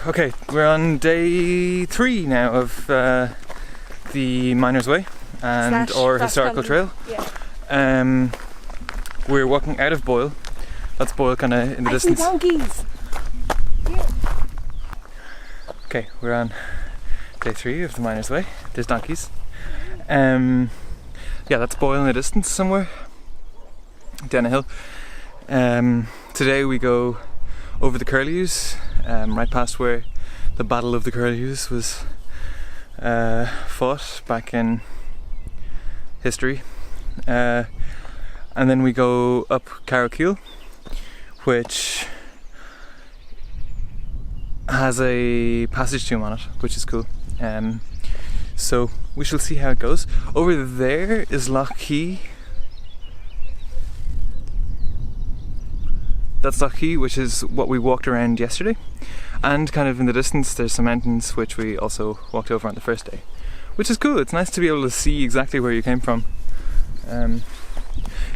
Okay, we're on day 3 now of the Miners Way or historical trail. Yeah. We're walking out of Boyle. That's Boyle kind of in the distance. I see donkeys. Okay, we're on day 3 of the Miners Way. There's donkeys. Yeah, that's Boyle in the distance somewhere down a hill. Today we go over the Curlews, right past where the Battle of the Curlews was fought back in history. And then we go up Carrowkeel, which has a passage tomb on it, which is cool. So we shall see how it goes. Over there is Lough Key. That's Lough Key, which is what we walked around yesterday. And kind of in the distance there's some mountains which we also walked over on the first day. Which is cool, it's nice to be able to see exactly where you came from.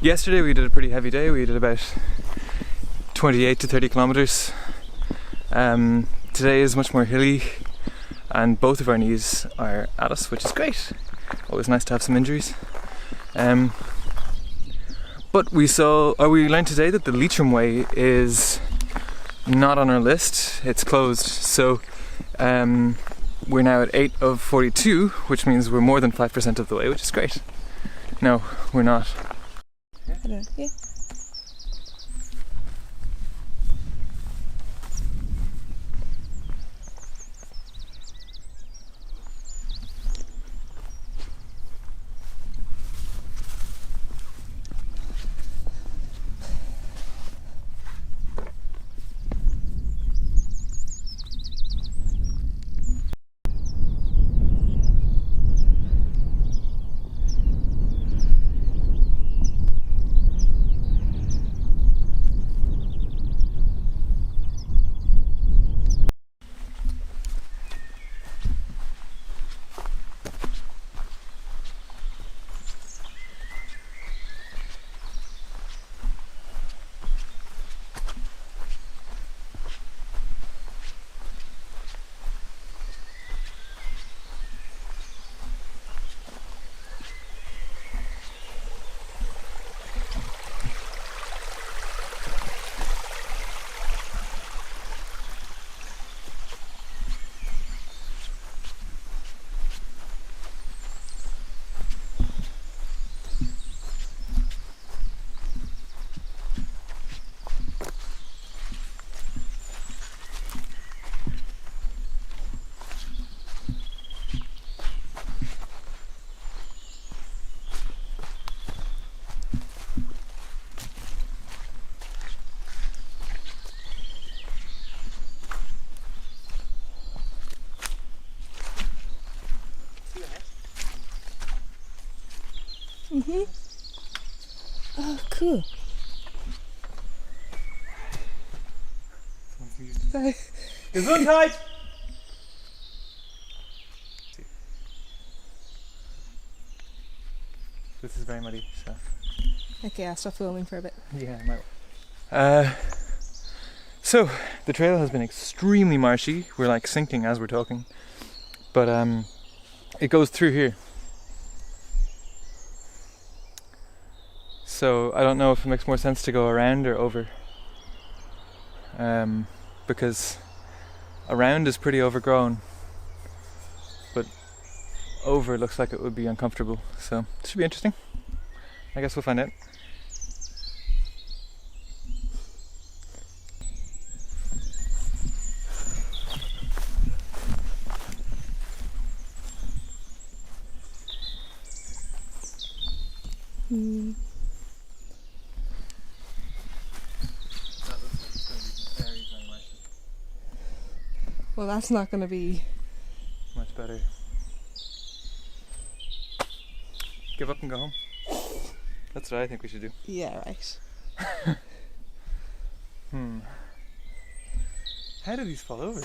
Yesterday we did a pretty heavy day, we did about 28 to 30 kilometers. Today is much more hilly and both of our knees are at us, which is great. Always nice to have some injuries. But we learned today that the Leitrim Way is not on our list, it's closed. So we're now at 8 of 42, which means we're more than 5% of the way, which is great. No, we're not. I don't know, yeah. Oh, cool. Gesundheit! This is very muddy, so... Okay, I'll stop filming for a bit. Yeah, I might. So, the trail has been extremely marshy. We're like sinking as we're talking. But it goes through here. So I don't know if it makes more sense to go around or over. Because around is pretty overgrown. But over looks like it would be uncomfortable. So it should be interesting. I guess we'll find out. Well, that's not going to be... much better. Give up and go home. That's what I think we should do. Yeah, right. How do these fall over?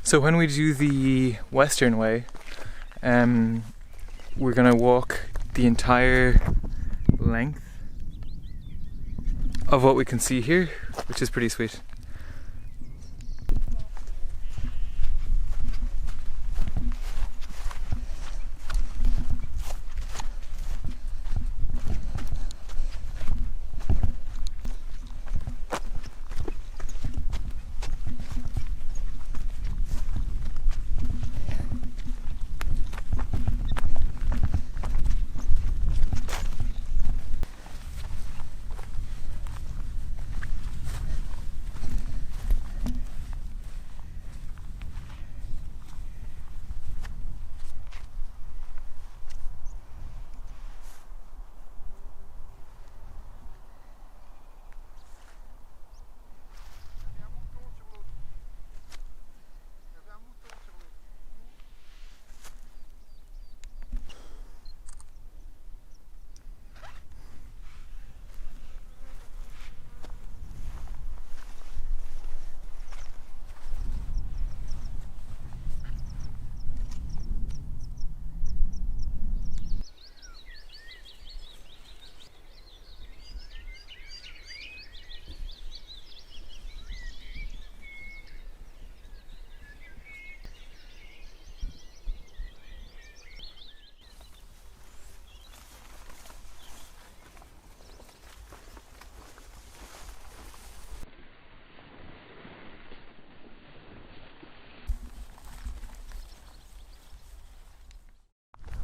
So when we do the western way, we're gonna walk the entire length of what we can see here, which is pretty sweet.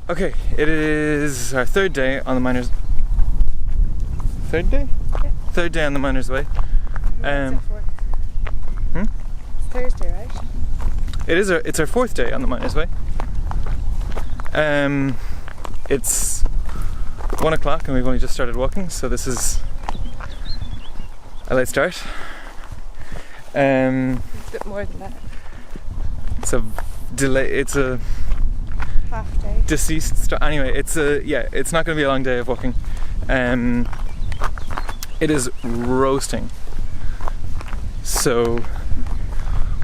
Okay, it is our third day on the Miners. Third day? Yeah. Third day on the Miners Way. It's Thursday, right? It's our fourth day on the Miners Way. It's 1 o'clock and we've only just started walking, so this is a late start. It's a bit more than that. It's a delay. It's a Half day. deceased start. Anyway, it's not going to be a long day of walking. It is roasting, so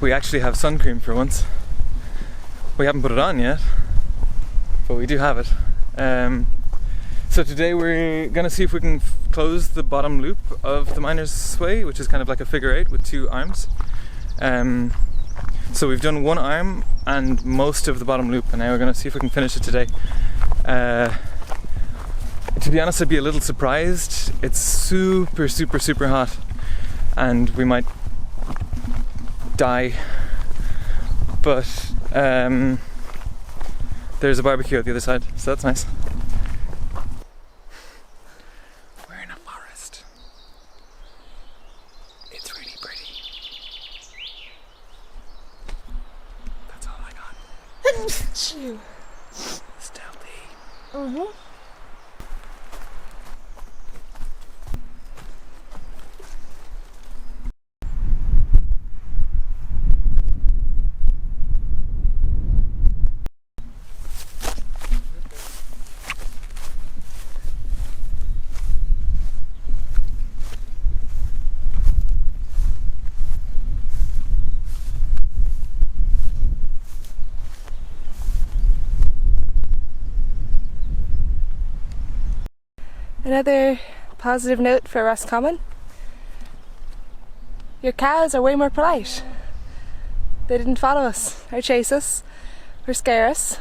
we actually have sun cream for once. We haven't put it on yet, but we do have it. So today we're gonna see if we can close the bottom loop of the Miners Way, which is kind of like a figure 8 with 2 arms. So we've done 1 arm and most of the bottom loop, and now we're gonna see if we can finish it today. To be honest, I'd be a little surprised. It's super, super, super hot, and we might die. But there's a barbecue at the other side, so that's nice. We're in a forest. It's really pretty. That's all I got. Stealthy. Mm-hmm. Another positive note for Roscommon. Your cows are way more polite. They didn't follow us or chase us or scare us.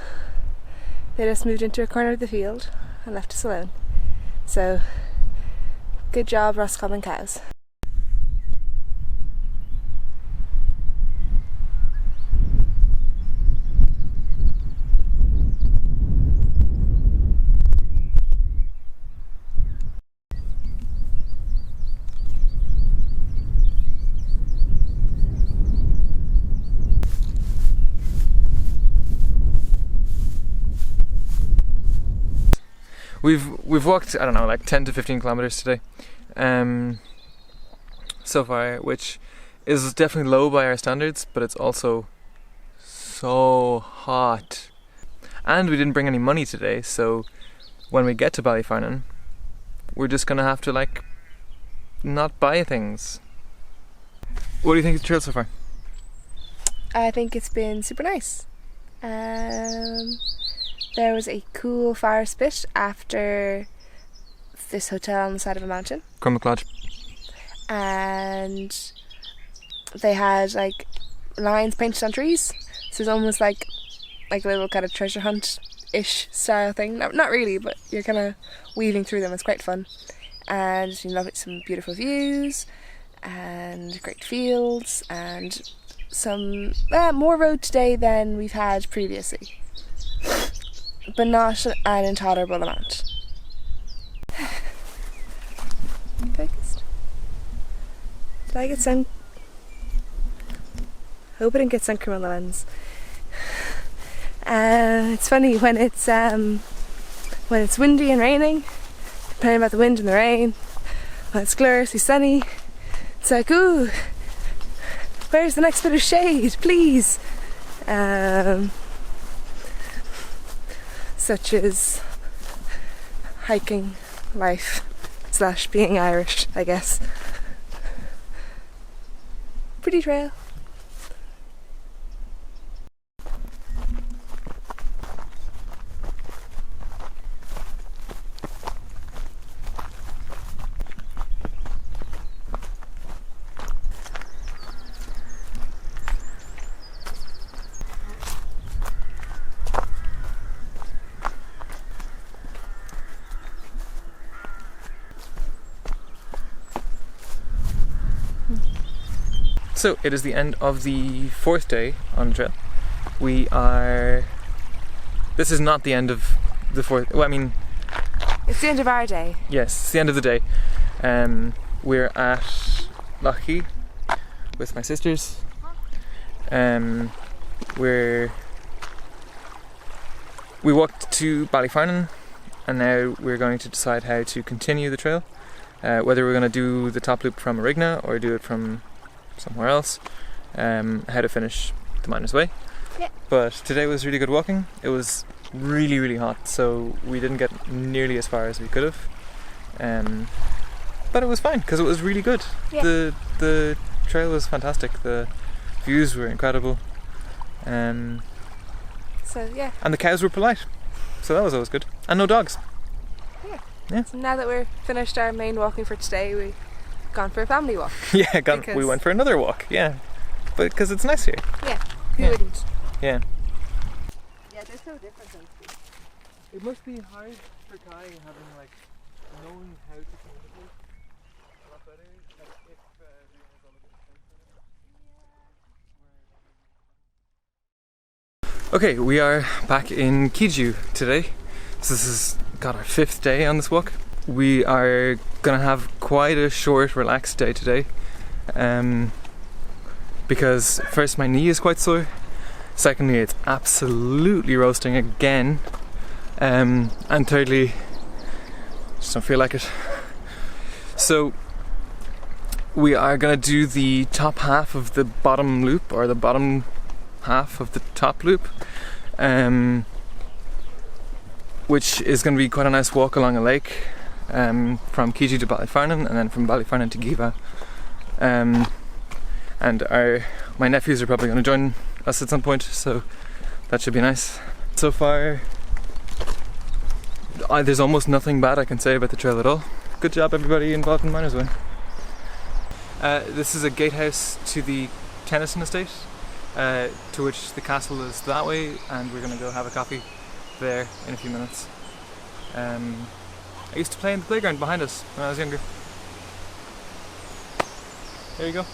They just moved into a corner of the field and left us alone. So, good job, Roscommon cows. We've walked, I don't know, like 10 to 15 kilometers today so far, which is definitely low by our standards, but it's also so hot. And we didn't bring any money today, so when we get to Ballyfarnan, we're just gonna have to like not buy things. What do you think of the trail so far? I think it's been super nice. There was a cool fire spit after this hotel on the side of a mountain. Cormac Lodge. And they had like lines painted on trees. So it's almost like a little kind of treasure hunt-ish style thing. Not really, but you're kind of weaving through them. It's quite fun. And you love it, some beautiful views and great fields and some more road today than we've had previously. But not an intolerable amount. Focused? Did I get sun? Hope I didn't get sun cream on the lens. It's funny when it's windy and raining, complaining about the wind and the rain. When it's gloriously sunny, it's like, ooh, where's the next bit of shade, please? Such as hiking life / being Irish, I guess. Pretty trail. So it is the end of the 4th day on the trail. This is not the end of the 4th, well, I mean... It's the end of our day. Yes, it's the end of the day. We're at Lochee with my sisters. We walked to Ballyfarnan, and now we're going to decide how to continue the trail. Whether we're going to do the top loop from Arigna or do it from somewhere else, how to finish the Miners Way. Yeah. But today was really good walking. It was really, really hot, so we didn't get nearly as far as we could have. But it was fine because it was really good. Yeah. The trail was fantastic. The views were incredible. So yeah. And the cows were polite, so that was always good. And no dogs. Yeah. So now that we're finished our main walking for today, we've gone for a family walk. Yeah, we went for another walk. Yeah, but because it's nice here. Yeah. Who wouldn't? Yeah. Yeah, there's no difference. It must be hard for Kai having knowing how to communicate a lot better. If Riona's all a bit. Okay, we are back in Kiju today. So this is our 5th day on this walk. We are gonna have quite a short, relaxed day today. Because first, my knee is quite sore. Secondly, it's absolutely roasting again. And thirdly, just don't feel like it. So we are gonna do the top half of the bottom loop, or the bottom half of the top loop, which is going to be quite a nice walk along a lake, from Kiju to Ballyfarnan, and then from Ballyfarnan to Giva. And my nephews are probably going to join us at some point, so that should be nice. So far, there's almost nothing bad I can say about the trail at all. Good job everybody involved in Miners Way. This is a gatehouse to the Tennyson estate, to which the castle is that way, and we're going to go have a coffee there in a few minutes. I used to play in the playground behind us when I was younger. There you go.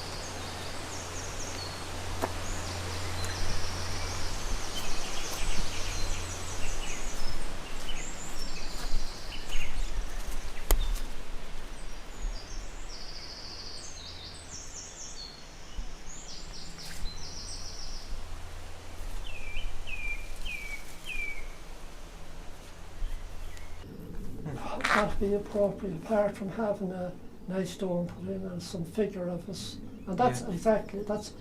That'd be appropriate, apart from having a nice stone put in and some figure of us. And that's exactly, that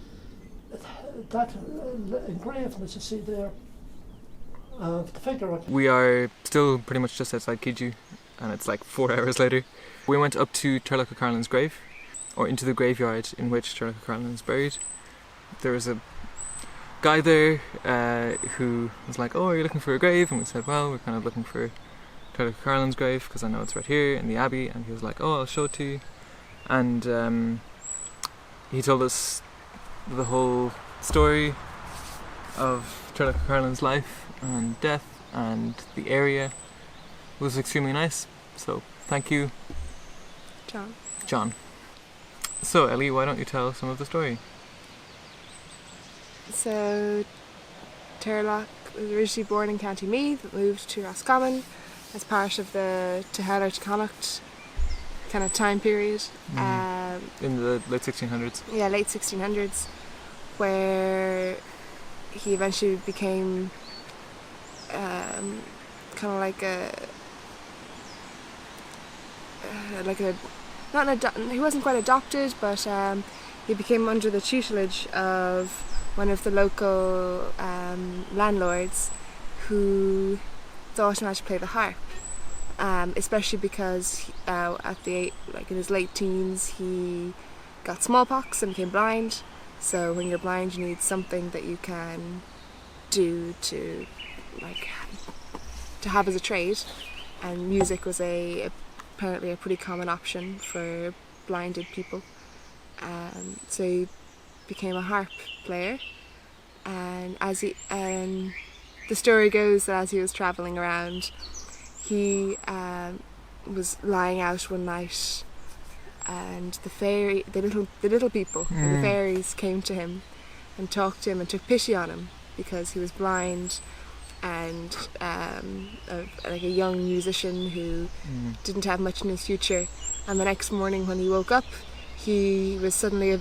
engraving that you see there, the figure of... We are still pretty much just outside Kiju, and it's 4 hours later. We went up to Turlough O'Carlin's grave, or into the graveyard in which Turlough O'Carlin is buried. There was a guy there who was like, "Oh, are you looking for a grave?" And we said, "Well, we're kind of looking for Turlough Carlin's grave because I know it's right here in the Abbey." And he was like, "Oh, I'll show it to you." And he told us the whole story of Turlough Carlin's life and death and the area. It was extremely nice. So thank you, John. So Ellie, why don't you tell some of the story? So Turlough was originally born in County Meath, but moved to Roscommon as part of the Tehela to Connacht kind of time period. In the late 1600s. Yeah, late 1600s, where he eventually became kind of like a he wasn't quite adopted, but he became under the tutelage of one of the local landlords who taught him how to play the harp, especially because in his late teens he got smallpox and became blind. So when you're blind, you need something that you can do to have as a trade, and music was apparently a pretty common option for blinded people. So he became a harp player, and the story goes that as he was travelling around, he was lying out one night, and the little people and the fairies came to him and talked to him and took pity on him because he was blind and like a young musician who didn't have much in his future. And the next morning when he woke up, he was suddenly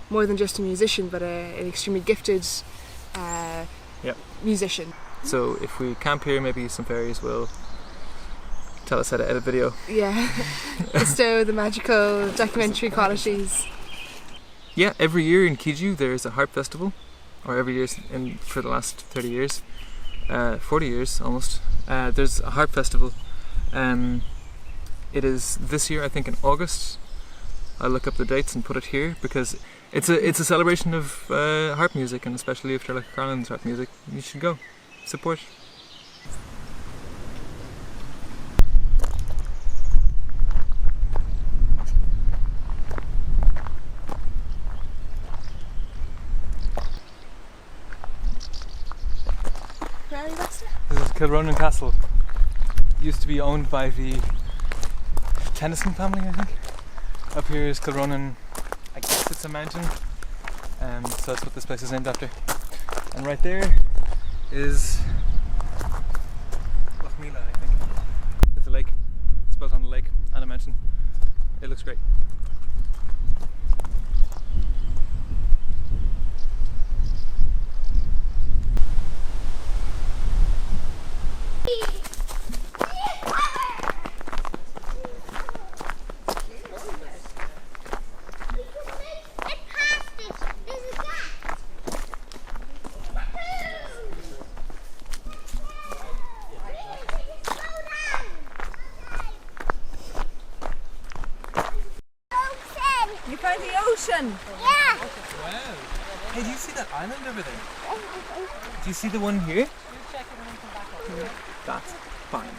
more than just a musician, but an extremely gifted musician. So if we camp here, maybe some fairies will tell us how to edit video. Yeah, bestow the magical documentary qualities. Yeah, every year in Kiju there's a harp festival, or every year for the last 30 years, 40 years almost. There's a harp festival. It is this year, I think, in August. I'll look up the dates and put it here because it's a celebration of harp music, and especially of Turlough Carlin's harp music. You should go support. This is Kilronan Castle. It used to be owned by the Tennyson family, I think. Up here is Kilronan. I guess it's a mountain, so that's what this place is named after. And right there is Loch Mila, I think. It's a lake. It's built on the lake and a mountain. It looks great. You found the ocean! Yeah! Wow. Hey, do you see that island over there? Do you see the one here? That's fine.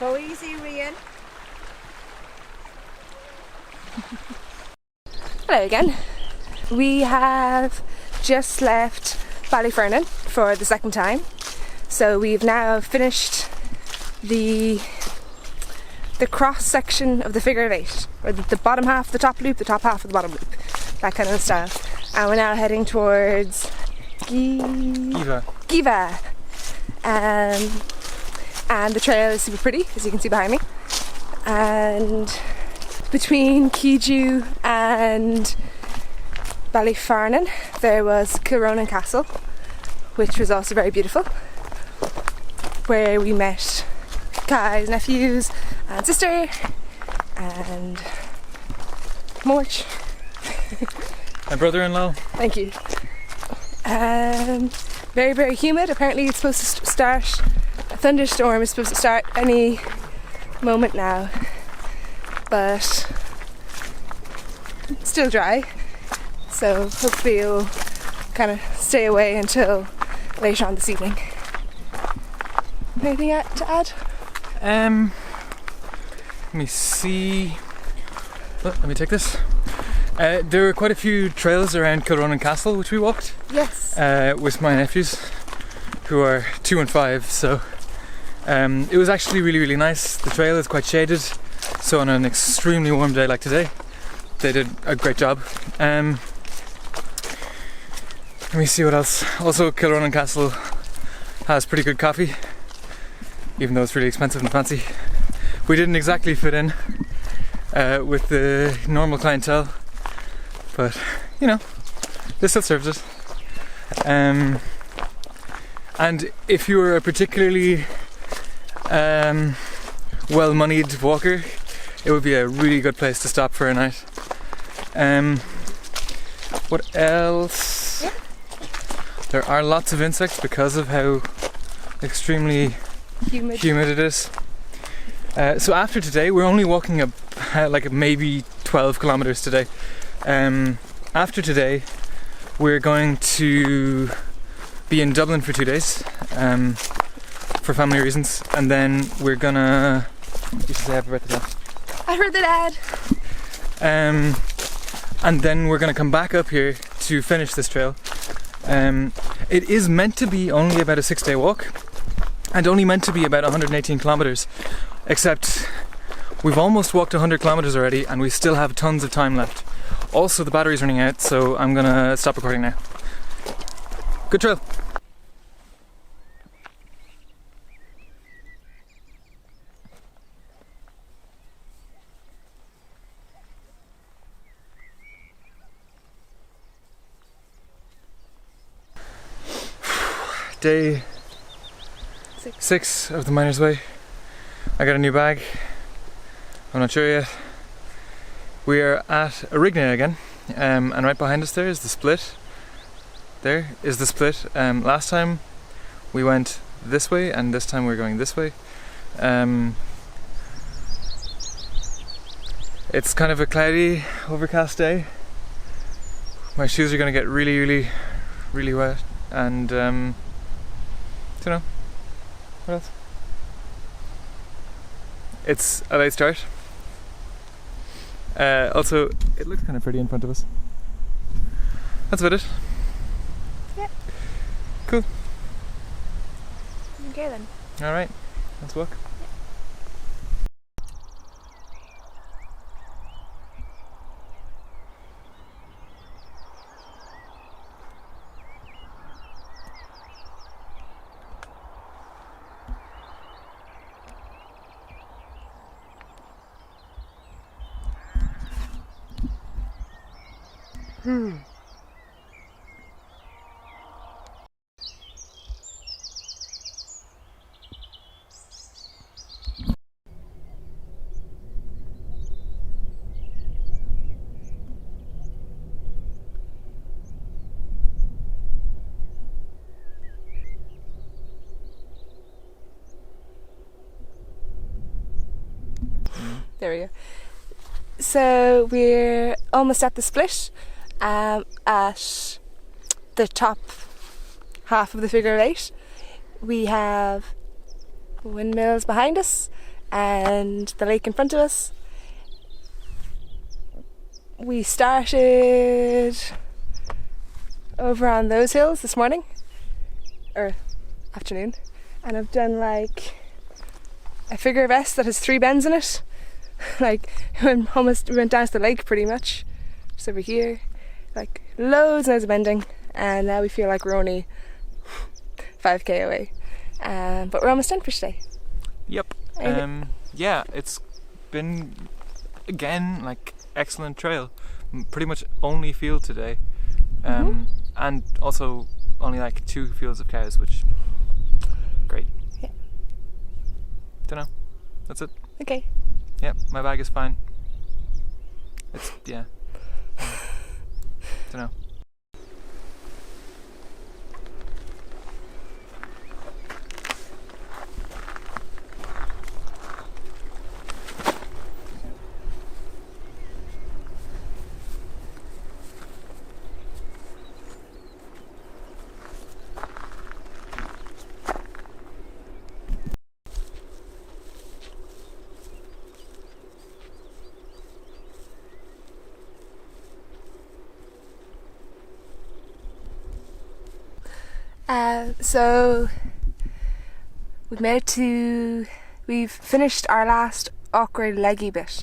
Go easy, Rian. Hello again. We have just left Ballyfernan for the second time. So we've now finished the cross section of the figure of 8, or the bottom half of the top loop, the top half of the bottom loop, that kind of style. And we're now heading towards Giva. And the trail is super pretty, as you can see behind me. And between Kiju and Ballyfernan there was Kilronan Castle, which was also very beautiful, where we met Kai's nephews and sister and Morch. My brother-in-law. Thank you. Very, very humid. Apparently it's supposed to start, a thunderstorm is supposed to start any moment now, but still dry. so hopefully you'll kind of stay away until later on this evening. Anything to add? Let me see. Oh, let me take this. There were quite a few trails around Kilronan Castle which we walked. Yes. With my nephews, who are 2 and 5. So it was actually really, really nice. The trail is quite shaded, so on an extremely warm day like today, they did a great job. Let me see what else. Also, Kilronan Castle has pretty good coffee, even though it's really expensive and fancy. We didn't exactly fit in with the normal clientele, but you know, they still served it. And if you were a particularly well-moneyed walker, it would be a really good place to stop for a night. What else? Yeah. There are lots of insects because of how extremely humid it is. So after today, we're only walking like maybe 12 kilometers today. After today, we're going to be in Dublin for 2 days for family reasons, and then we're gonna. You should say happy birthday, Dad. Happy birthday, Dad. And then we're gonna come back up here to finish this trail. It is meant to be only about a 6-day walk, and only meant to be about 118 kilometers. Except we've almost walked 100 kilometers already, and we still have tons of time left. Also, the battery's running out, so I'm gonna stop recording now. Good trail. Day 6 of the Miners' Way. I got a new bag. I'm not sure yet. We are at Arigna again, and right behind us there is the split. There is the split. Last time we went this way, and this time we're going this way. It's kind of a cloudy, overcast day. My shoes are going to get really, really, really wet, and don't know. What else? It's a late start. Also, it looks kind of pretty in front of us. That's about it. Yeah. Cool. Okay then. Alright, let's walk. There we go. So we're almost at the split, at the top half of the figure of 8. We have windmills behind us and the lake in front of us. We started over on those hills this morning, or afternoon, and I've done like a figure of S that has 3 bends in it. Like we went down to the lake pretty much, just over here, like loads and loads of bending, and now we feel like we're only 5k away, but we're almost done for today. Yep. Yeah, it's been again like excellent trail. Pretty much only field today, and also only like 2 fields of cows, which great. Yeah. Don't know. That's it. Okay. Yep, my bag is fine. It's, yeah. Don't know. So we've finished our last awkward leggy bit.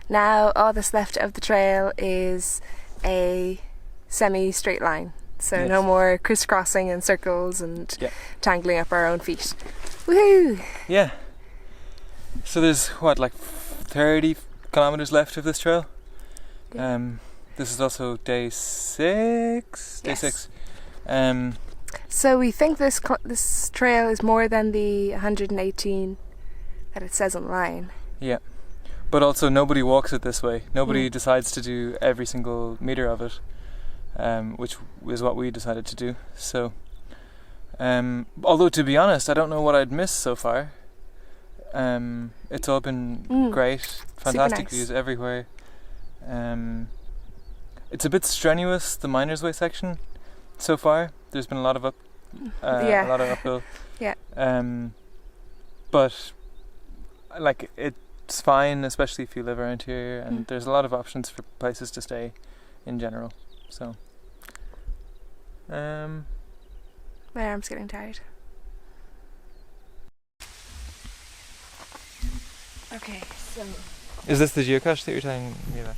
Now all that's left of the trail is a semi-straight line. So Yes. no more crisscrossing in circles and Yeah. tangling up our own feet. Woohoo! Yeah. So there's like 30 kilometers left of this trail. Yeah. This is also day 6. Day Yes. 6. So we think this trail is more than the 118 that it says online. Yeah. But also nobody walks it this way. Nobody decides to do every single meter of it, which is what we decided to do. So, although to be honest, I don't know what I'd missed so far. It's all been great, fantastic nice. views everywhere. It's a bit strenuous, the Miners Way section. So far, there's been a lot of Yeah. a lot of uphill. Yeah. But like it's fine, especially if you live around here, and there's a lot of options for places to stay in general. So, My arm's getting tired. Okay, so is this the geocache that you're telling me about?